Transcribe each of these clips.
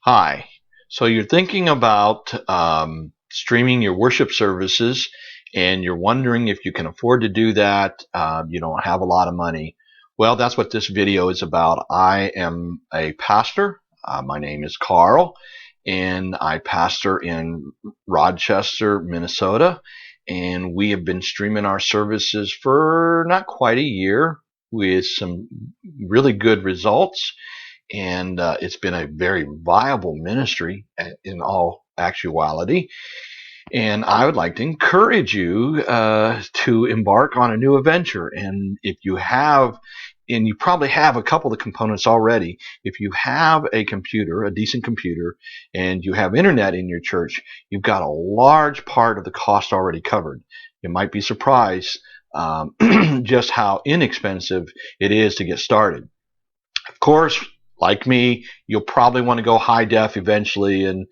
Hi. So you're thinking about streaming your worship services, and you're wondering if you can afford to do that. You don't have a lot of money. Well, that's what this video is about. I am a pastor. My name is Carl, and I pastor in Rochester, Minnesota. And we have been streaming our services for not quite a year with some really good results, and it's been a very viable ministry in all actuality. And I would like to encourage you to embark on a new adventure. And if you have, and you probably have a couple of the components already, if you have a computer, a decent computer, and you have internet in your church, you've got a large part of the cost already covered. You might be surprised just how inexpensive it is to get started. Of course, like me, you'll probably want to go high def eventually, and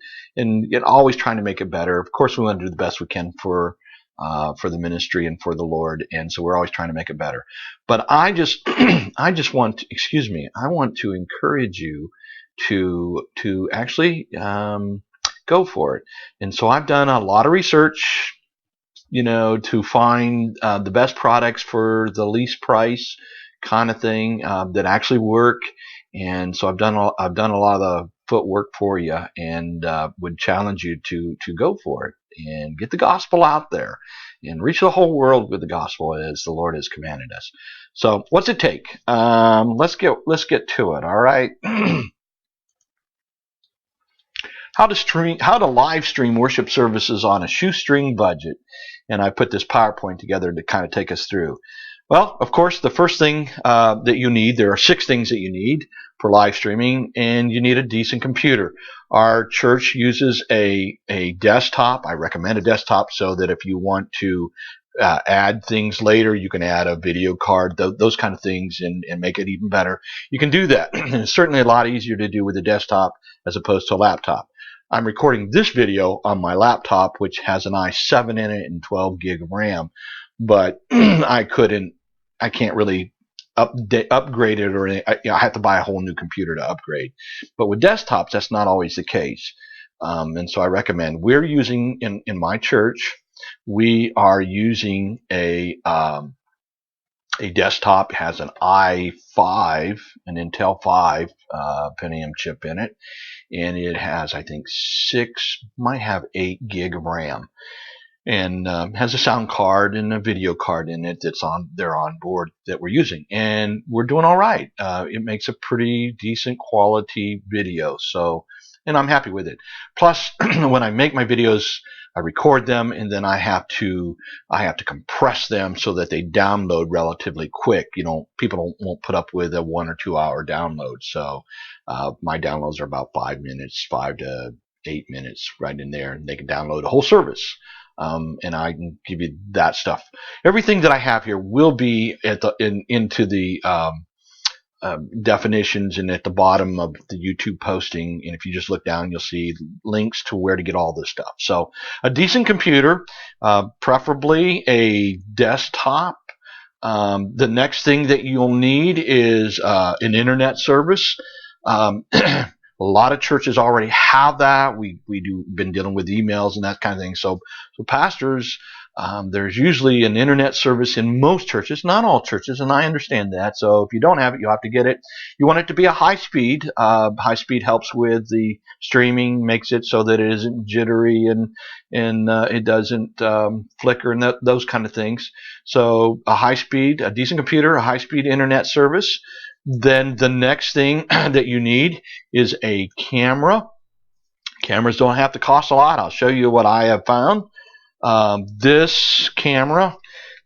always trying to make it better. Of course, we want to do the best we can for the ministry and for the Lord, and so we're always trying to make it better. But I just I just want to, I want to encourage you to actually go for it. And so I've done a lot of research, to find the best products for the least price kind of thing that actually work. And so I've done a lot of the footwork for you, and would challenge you to go for it and get the gospel out there and reach the whole world with the gospel as the Lord has commanded us. So what's it take? Let's get to it. All right. How to live stream worship services on a shoestring budget. And I put this PowerPoint together to kind of take us through. Well, of course, the first thing that you need, there are 6 things that you need for live streaming, and you need a decent computer. Our church uses a desktop. I recommend a desktop so that if you want to add things later, you can add a video card, those kind of things, and make it even better. You can do that. And it's certainly a lot easier to do with a desktop as opposed to a laptop. I'm recording this video on my laptop, which has an i7 in it and 12 gig of RAM, but I can't really upgrade it, or I have to buy a whole new computer to upgrade. But with desktops, that's not always the case. And so I recommend, we're using, in my church, we are using a desktop. It has an i5, an Intel 5 Pentium chip in it, and it has, I think, might have 8 gig of RAM, and has a sound card and a video card in it that's on board that we're using, and we're doing all right. It makes a pretty decent quality video, so, and I'm happy with it. Plus, when I make my videos, I record them, and then I have to compress them so that they download relatively quick. People won't put up with a 1 or 2 hour download, so my downloads are about 5 minutes, 5 to 8 minutes, right in there, and they can download a whole service. And I can give you that stuff. Everything that I have here will be into the definitions and at the bottom of the YouTube posting. And if you just look down, you'll see links to where to get all this stuff. So a decent computer, preferably a desktop. The next thing that you'll need is an internet service. A lot of churches already have that. We've been dealing with emails and that kind of thing. So pastors, there's usually an internet service in most churches, not all churches, and I understand that. So if you don't have it, you have to get it. You want it to be a high speed. High speed helps with the streaming, makes it so that it isn't jittery and it doesn't flicker and those kind of things. So a decent computer, a high speed internet service. Then the next thing that you need is a camera. Cameras don't have to cost a lot. I'll show you what I have found. This camera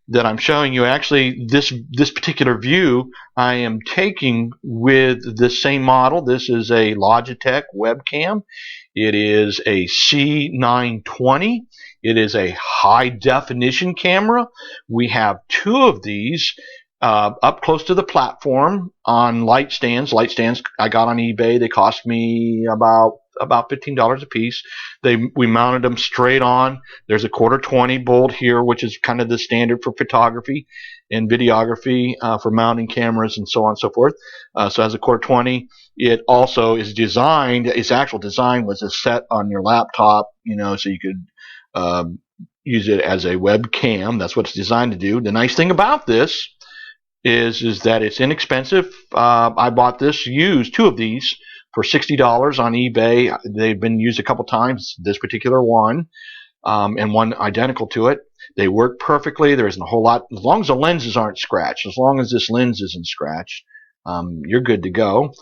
that I'm showing you, actually, this particular view I am taking with the same model. This is a Logitech webcam. It is a C920. It is a high definition camera. We have 2 of these up close to the platform on light stands. Light stands I got on eBay. They cost me about $15 a piece. We mounted them straight on. There's a 1/4-20 bolt here, which is kind of the standard for photography and videography, for mounting cameras and so on and so forth. So it has a 1/4-20. it also is designed, its actual design was a set on your laptop, so you could use it as a webcam. That's what it's designed to do. The nice thing about this is that it's inexpensive. I bought this used, 2 of these, for $60 on eBay. They've been used a couple times, this particular one, and one identical to it. They work perfectly. There isn't a whole lot, as long as the lenses aren't scratched, as long as this lens isn't scratched, you're good to go.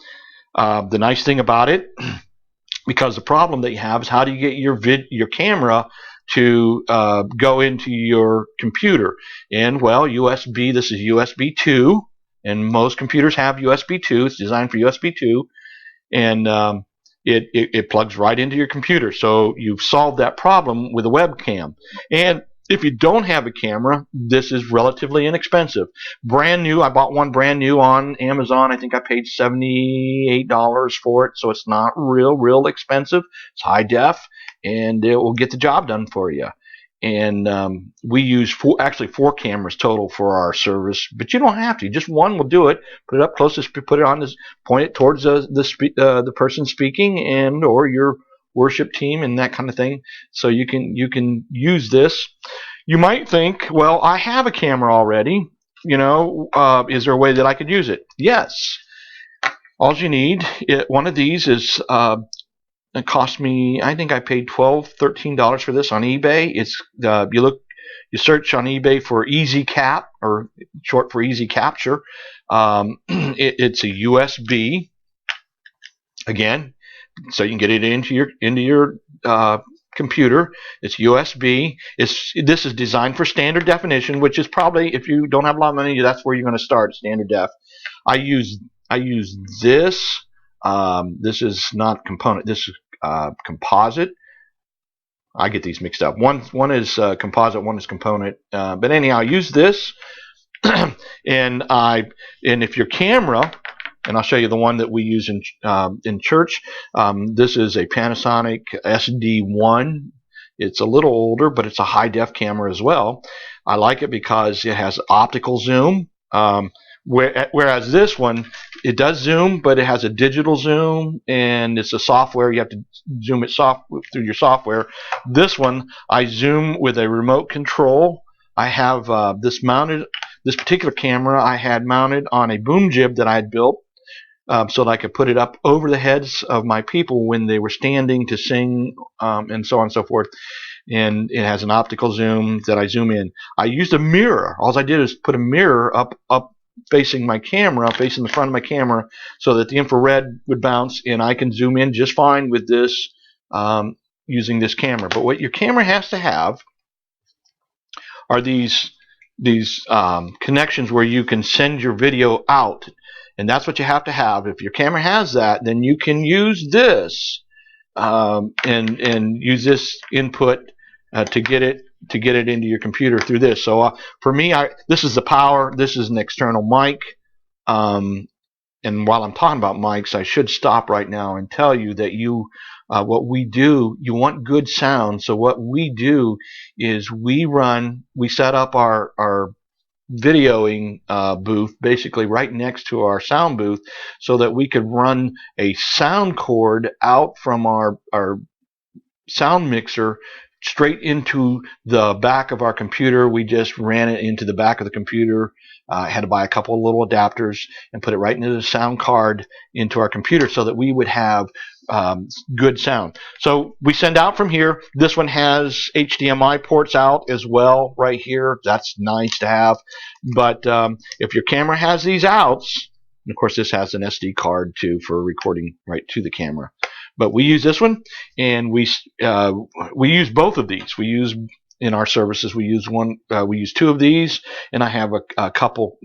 The nice thing about it, because the problem that you have is how do you get your camera to go into your computer? And well, USB, this is USB 2, and most computers have USB 2. It's designed for USB 2, and it plugs right into your computer. So you've solved that problem with a webcam. And if you don't have a camera, this is relatively inexpensive. Brand new, I bought one brand new on Amazon. I think I paid $78 for it, so it's not real expensive. It's high def, and it will get the job done for you. And we use 4 cameras total for our service, but you don't have to. Just one will do it. Put it up closest, put it on this, point it towards the person speaking and or your worship team and that kind of thing. So you can use this. You might think, well, I have a camera already. Is there a way that I could use it? Yes. All you need, one of these is. It cost me, I think I paid $12, $13 for this on eBay. It's you search on eBay for Easy Cap, or short for Easy Capture. It's a USB, again, so you can get it into your computer. It's USB. This is designed for standard definition, which is probably, if you don't have a lot of money, that's where you're going to start, standard def. I use this. This is not component. This is composite. I get these mixed up. One is composite, one is component. But anyhow, I use this, and if your camera, and I'll show you the one that we use in church. This is a Panasonic SD1. It's a little older, but it's a high def camera as well. I like it because it has optical zoom. Whereas this one, it does zoom, but it has a digital zoom, and it's a software. You have to zoom it through your software. This one, I zoom with a remote control. I have this particular camera I had mounted on a boom jib that I had built, so that I could put it up over the heads of my people when they were standing to sing, and so on and so forth. And it has an optical zoom that I zoom in. I used a mirror. All I did is put a mirror up facing my camera, facing the front of my camera, so that the infrared would bounce, and I can zoom in just fine with this, using this camera. But what your camera has to have are these connections where you can send your video out, and that's what you have to have. If your camera has that, then you can use this, and use this input to get it into your computer through this. So for me, this is the power. This is an external mic. And while I'm talking about mics, I should stop right now and tell you that what we do, you want good sound. So what we do is we set up our videoing booth basically right next to our sound booth, so that we could run a sound cord out from our sound mixer straight into the back of our computer. We just ran it into the back of the computer. I had to buy a couple of little adapters and put it right into the sound card into our computer, so that we would have good sound. So we send out from here. This one has HDMI ports out as well right here. That's nice to have. But if your camera has these outs, and of course this has an SD card too for recording right to the camera. But we use this one, and we use both of these. We use, in our services, we use 2 of these, and I have a couple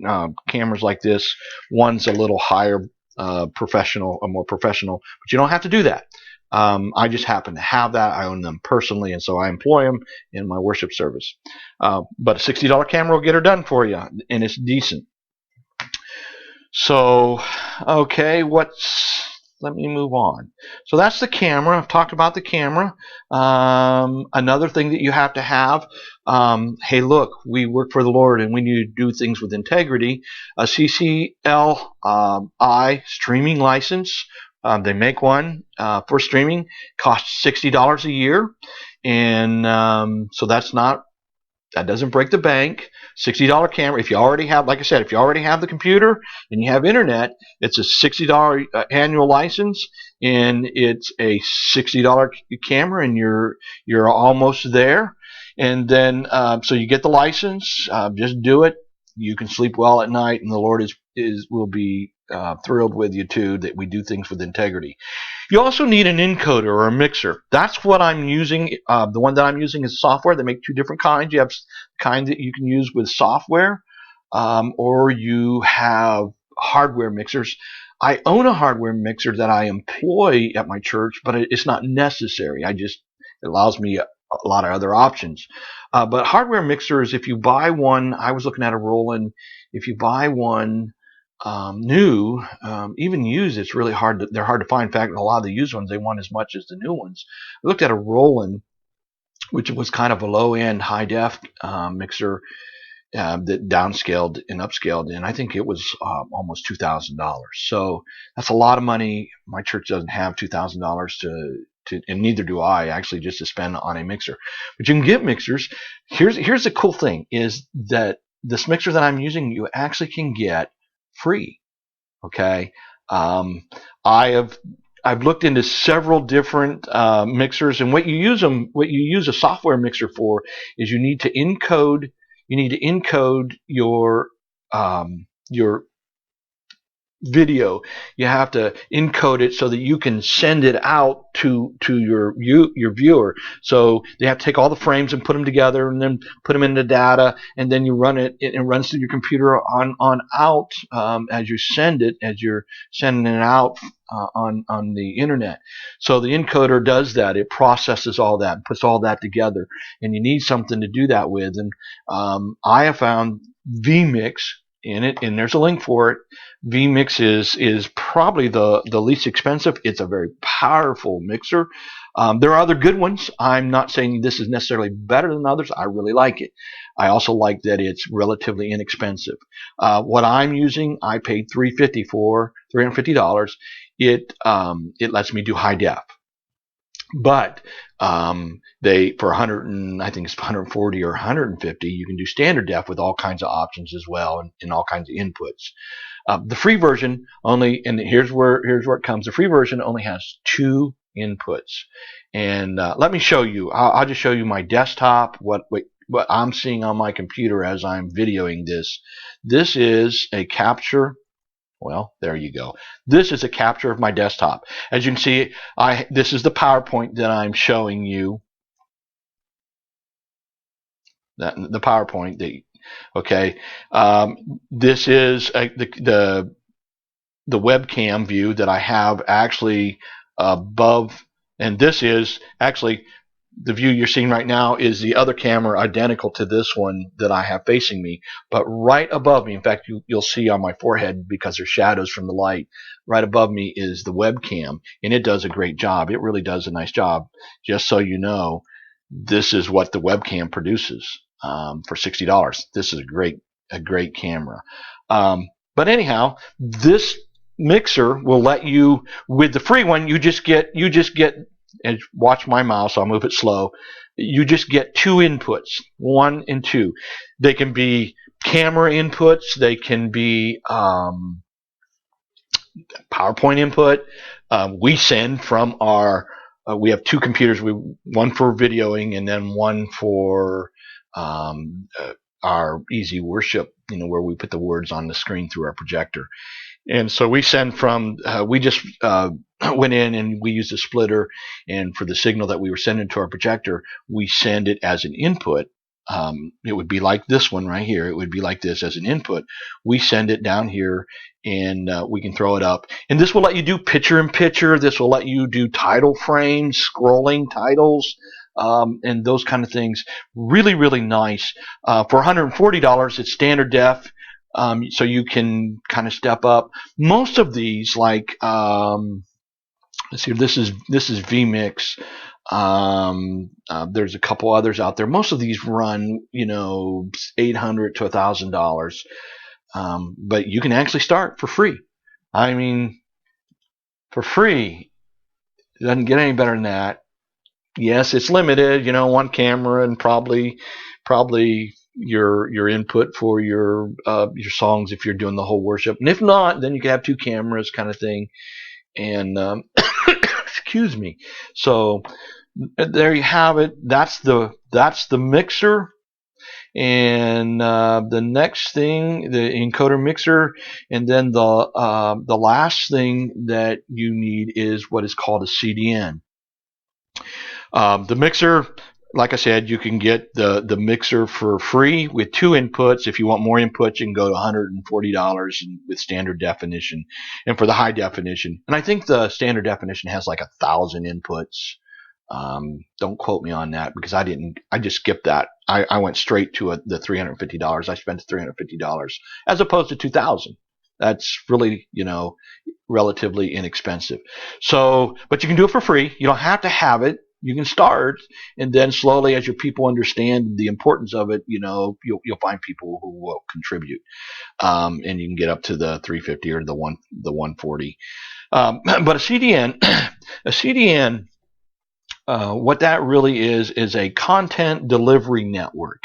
cameras like this. One's a little higher, more professional, but you don't have to do that. I just happen to have that. I own them personally, and so I employ them in my worship service. But a $60 camera will get her done for you, and it's decent. So, okay, let me move on. So that's the camera. I've talked about the camera. Another thing that you have to have, hey, look, we work for the Lord and we need to do things with integrity. A CCLI streaming license, they make one for streaming, costs $60 a year, and so that doesn't break the bank. $60 camera. If you already have, like I said, if you already have the computer and you have internet, it's a $60 annual license, and it's a $60 camera, and you're almost there. And then so you get the license. Just do it. You can sleep well at night, and the Lord will be thrilled with you too, that we do things with integrity. You also need an encoder or a mixer. That's what I'm using. The one that I'm using is software. They make two different kinds. You have kind that you can use with software, or you have hardware mixers. I own a hardware mixer that I employ at my church, but it's not necessary. It allows me a lot of other options. But hardware mixers, if you buy one, I was looking at a Roland. If you buy one new, even used, it's really hard. They're hard to find. In fact, a lot of the used ones, they want as much as the new ones. I looked at a Roland, which was kind of a low-end, high-def mixer that downscaled and upscaled, and I think it was almost $2,000. So that's a lot of money. My church doesn't have $2,000 to, and neither do I, actually, just to spend on a mixer. But you can get mixers. Here's the cool thing, is that this mixer that I'm using, you actually can get free. Okay, I've looked into several different mixers, and what you use a software mixer for is you need to encode your video. You have to encode it so that you can send it out to your viewer. So they have to take all the frames and put them together, and then put them into data, and then you run it. It runs through your computer on out as you're sending it out on the internet. So the encoder does that. It processes all that and puts all that together, and you need something to do that with. And I have found Vmix in it, and there's a link for it. Vmix is probably the least expensive. It's a very powerful mixer. There are other good ones. I'm not saying this is necessarily better than others. I really like it. I also like that it's relatively inexpensive. What I'm using, I paid $350. It lets me do high def. But they, for 100, and I think it's 140 or 150, you can do standard def with all kinds of options as well, and all kinds of inputs. The free version only, and here's where it comes. The free version only has 2 inputs, and let me show you. I'll just show you my desktop. What I'm seeing on my computer as I'm videoing this. This is a capture. Well, there you go. This is a capture of my desktop. As you can see, this is the PowerPoint that I'm showing you. The PowerPoint. Okay. This is the webcam view that I have actually above, and this is actually the view you're seeing right now is the other camera identical to this one that I have facing me. But right above me, in fact, you'll see on my forehead, because there's shadows from the light, right above me is the webcam, and it does a great job. It really does a nice job. Just so you know, this is what the webcam produces for $60. This is a great camera. But anyhow, this mixer will let you, with the free one, you just get, and watch my mouse, I'll move it slow. You just get 2 inputs, 1 and 2. They can be camera inputs. They can be PowerPoint input. We send from our, we have 2 computers, one for videoing and then one for our easy worship, where we put the words on the screen through our projector. And so we send from, we just went in and we used a splitter, and for the signal that we were sending to our projector, we send it as an input. It would be like this one right here. It would be like this as an input. We send it down here, and we can throw it up. And this will let you do picture-in-picture. This will let you do title frames, scrolling titles, and those kind of things. Really, really nice. For $140, it's standard def. So you can kind of step up. Most of these, like let's see, this is Vmix. There's a couple others out there. Most of these run, $800 to $1,000. But you can actually start for free. I mean, for free. It doesn't get any better than that. Yes, it's limited, one camera and probably your input for your songs if you're doing the whole worship. And if not, then you can have two cameras kind of thing. And excuse me. So there you have it. That's the mixer. And the next thing, the encoder mixer, and then the last thing that you need is what is called a CDN. The mixer, like I said, you can get the mixer for free with 2 inputs. If you want more inputs, you can go to $140 with standard definition, and for the high definition. And I think the standard definition has like 1,000 inputs. Don't quote me on that because I just skipped that. I went straight to the $350. I spent $350 as opposed to 2,000. That's really, relatively inexpensive. So, but you can do it for free. You don't have to have it. You can start, and then slowly, as your people understand the importance of it, you'll find people who will contribute, and you can get up to the 350 or the 140. But a CDN, a CDN. What that really is a content delivery network.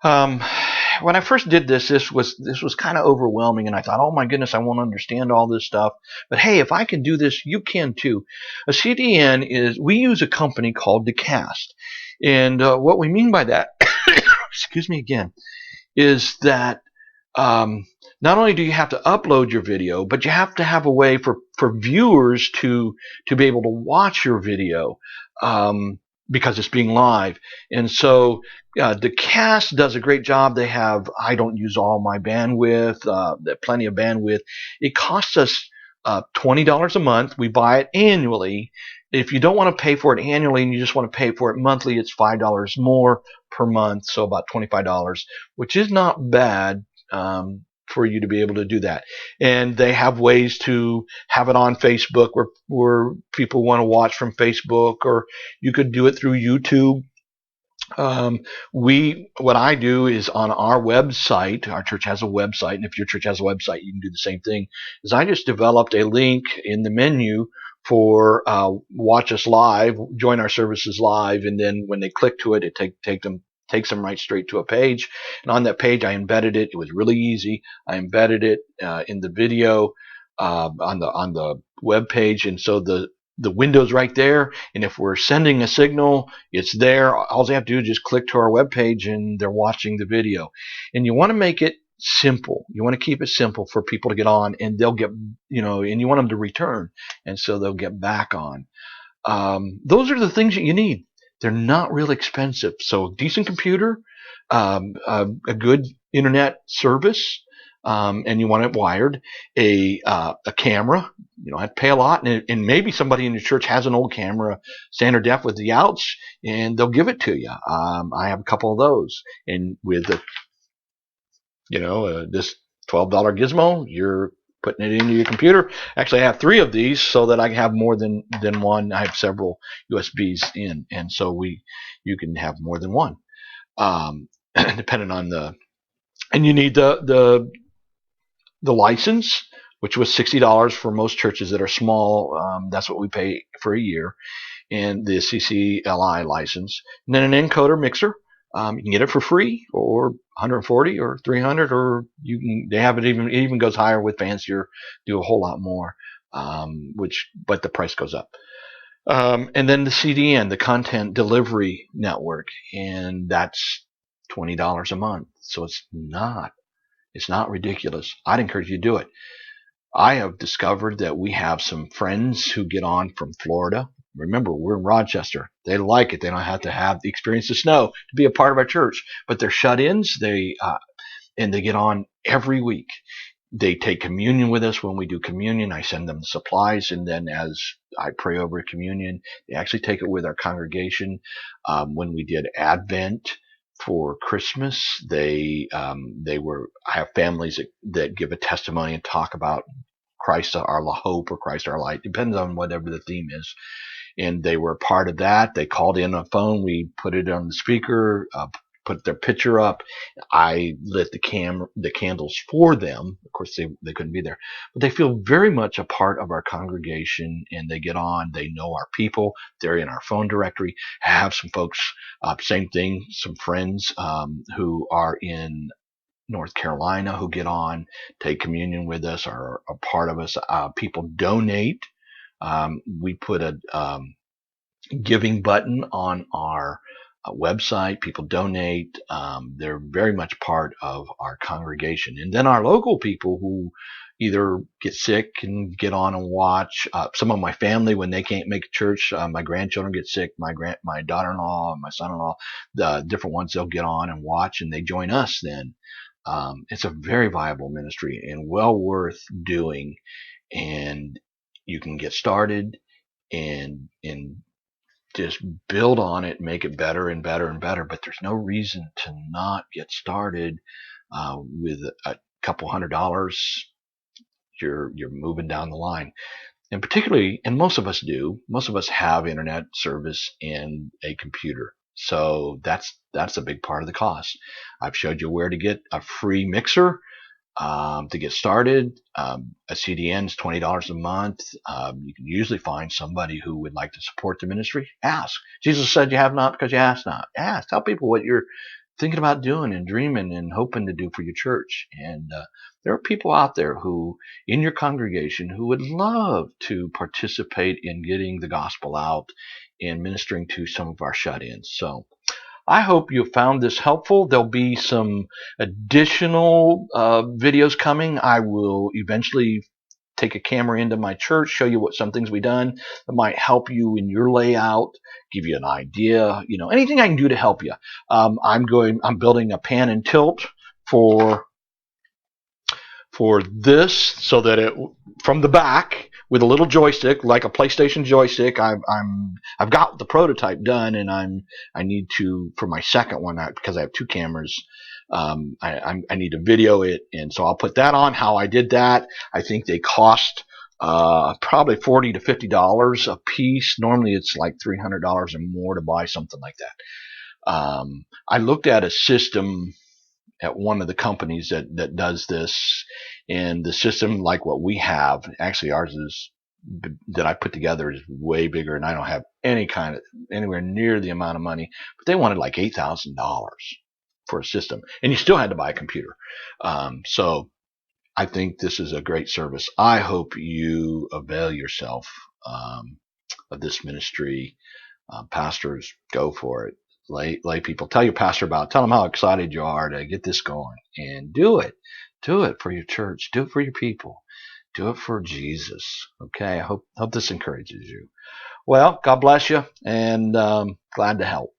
When I first did this was kind of overwhelming, and I thought, oh my goodness, I won't understand all this stuff. But hey, if I can do this, you can too. A CDN we use a company called Decast, and what we mean by that, excuse me again, is that not only do you have to upload your video, but you have to have a way for viewers to be able to watch your video because it's being live. And so the cast does a great job. I don't use all my bandwidth, plenty of bandwidth. It costs us $20 a month. We buy it annually. If you don't want to pay for it annually and you just want to pay for it monthly, it's $5 more per month, so about $25, which is not bad for you to be able to do that. And they have ways to have it on Facebook where people want to watch from Facebook, or you could do it through YouTube. What I do is on our website. Our church has a website, and if your church has a website, you can do the same thing. Is I just developed a link in the menu for watch us live, join our services live, and then when they click to it, it takes them right straight to a page. And on that page, I embedded it. It was really easy. I embedded it in the video on the web page, and so the window's right there. And if we're sending a signal, it's there. All they have to do is just click to our web page, and they're watching the video. And you want to make it simple. You want to keep it simple for people to get on, and they'll get, and you want them to return, and so they'll get back on. Those are the things that you need. They're not real expensive. So decent computer, a good internet service, and you want it wired, a camera. You don't have to pay a lot, and maybe somebody in your church has an old camera, standard def with the outs, and they'll give it to you. I have a couple of those, and with this $12 gizmo, you're putting it into your computer. Actually, I have 3 of these so that I can have more than one. I have several USBs in, and so you can have more than one, depending on and you need the license, which was $60 for most churches that are small. That's what we pay for a year, and the CCLI license, and then an encoder mixer. You can get it for free, or 140 or 300, or they have it even goes higher with fancier, do a whole lot more, but the price goes up. And then the CDN, the content delivery network, and that's $20 a month. So it's not ridiculous. I'd encourage you to do it. I have discovered that we have some friends who get on from Florida. Remember, we're in Rochester. They like it. They don't have to have the experience of snow to be a part of our church, but they're shut-ins. And they get on every week. They take communion with us when we do communion. I send them supplies, and then as I pray over communion, they actually take it with our congregation. When we did Advent for Christmas, I have families that give a testimony and talk about Christ our hope or Christ our light, depends on whatever the theme is. and they were a part of that. They called in on a phone. We put it on the speaker, put their picture up. I lit the candles for them. Of course, they couldn't be there, but they feel very much a part of our congregation, and they get on. They know our people. They're in our phone directory. I have some folks, same thing, some friends who are in North Carolina who get on, take communion with us, are a part of us. People donate. We put a giving button on our website. People donate. They're very much part of our congregation. And then our local people who either get sick and get on and watch. Some of my family, when they can't make church, my grandchildren get sick, my daughter-in-law, my son-in-law, the different ones, they'll get on and watch, and they join us then. It's a very viable ministry and well worth doing. And you can get started and just build on it, make it better and better and better. But there's no reason to not get started with a couple $100. You're moving down the line. And particularly, and most of us do, most of us have internet service and a computer. So that's a big part of the cost. I've showed you where to get a free mixer to get started. A CDN is $20 a month. You can usually find somebody who would like to support the ministry. Ask. Jesus said you have not because you ask not. Ask. Tell people what you're thinking about doing and dreaming and hoping to do for your church. And there are people out there who, in your congregation, who would love to participate in getting the gospel out and ministering to some of our shut-ins. So I hope you found this helpful. There'll be some additional videos coming. I will eventually take a camera into my church, show you what some things we've done that might help you in your layout, give you an idea, anything I can do to help you. I'm building a pan and tilt for this so that it, from the back, with a little joystick, like a PlayStation joystick. I've got the prototype done, and I need to, for my second one, because I have two cameras, I need to video it, and so I'll put that on how I did that. I think they cost probably $40 to $50 a piece. Normally it's like $300 or more to buy something like that. I looked at a system at one of the companies that does this, and the system like what we have, actually ours is, that I put together, is way bigger, and I don't have anywhere near the amount of money, but they wanted like $8,000 for a system, and you still had to buy a computer. So I think this is a great service. I hope you avail yourself of this ministry. Pastors, go for it. Lay people, tell your pastor about it. Tell them how excited you are to get this going, and do it. Do it for your church. Do it for your people. Do it for Jesus. Okay. I hope this encourages you. Well, God bless you, and glad to help.